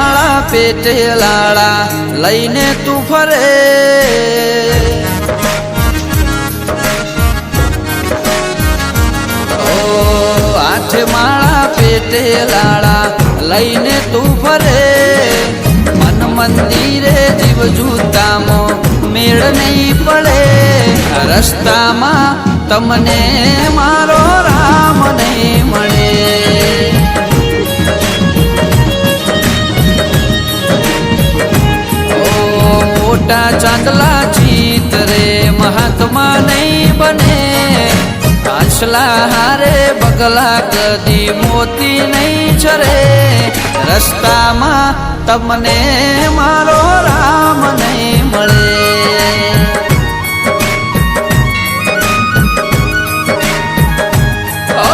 માળા પેટે લાળા લઈને તું ફરે, આઠ માળા પેટે લાળા લઈને તું ફરે, મન મંદિરે જીવ જૂતામાં મેળ નહીં પડે, રસ્તામાં તમને મારો રામ નહીં મળે. મોટા ચાંદલા ચિતરે મહાત્મા નહીં બને, કાંસલા હારે બગલા કદી મોતી નહીં ચરે, રસ્તામાં તમને મારો રામ નહીં મળે. ઓ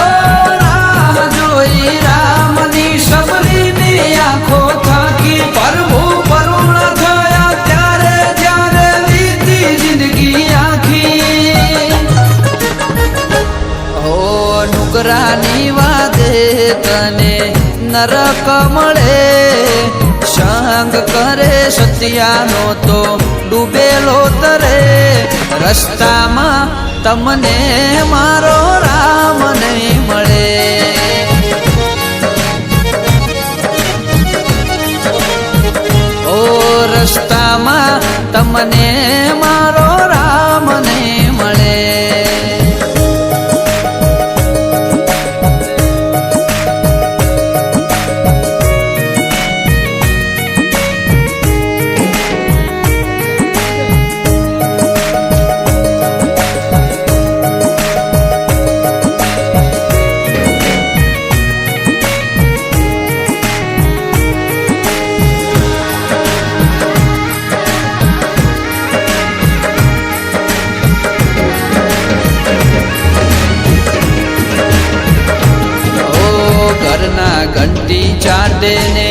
રાહ જોઈ રામની સબરીની આંખો થાકી, પ્રભુ પરુણ થયા ત્યારે જ્યારે વીતી જિંદગી આખી. ઓ નુકરાની વાદે તને નરક મળે, સંગ કરે સત્યાનો તો ડૂબેલો તરે, રસ્તામાં તમને મારો રામ નહીં મળે. ઓ રસ્તામાં તમને મારો રામ નહીં મળે. ઘંટી ચાટે ને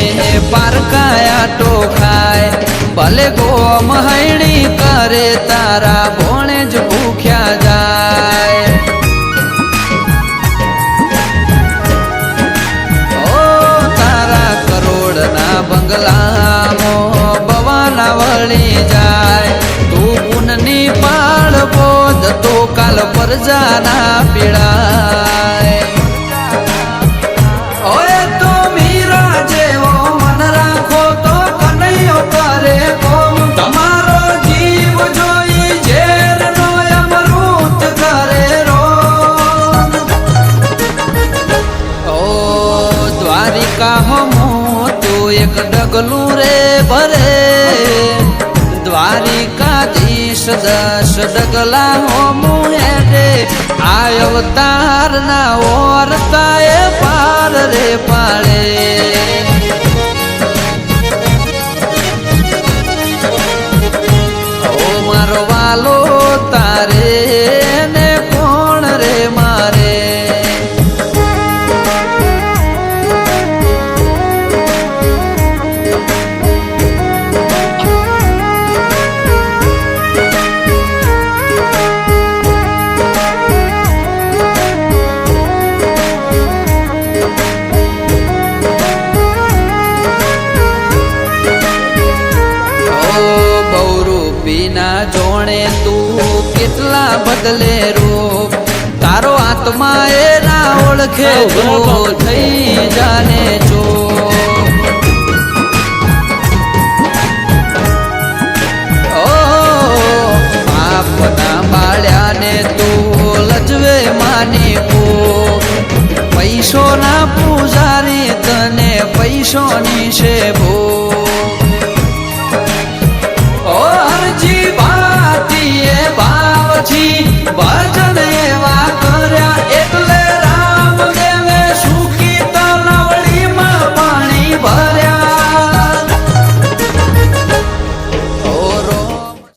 પારકાયા ટોખાય, ભલે ગોમ હૈણી કરે તારા ભોણે જ ભૂખ્યા જાય. ઓ તારા કરોડના બંગલામાં બવાના વળી જાય, તું પુનની પાળ બોધ તો કાલ પરજાના પીડાય. એક ડગલું રે ભરે, દ્વારિકાધીશ 10 ડગલા હોમું હેડે, આ અવતાર ના ઓરતા એ પાર રે પાડે. ઓ મારો વાલો તારે ને કોણ રે મારે. ના જોણે તું કેટલા બદલે રૂપ, તારો આત્મા એ ના ઓળખે તો થઈ જાને ચૂપ.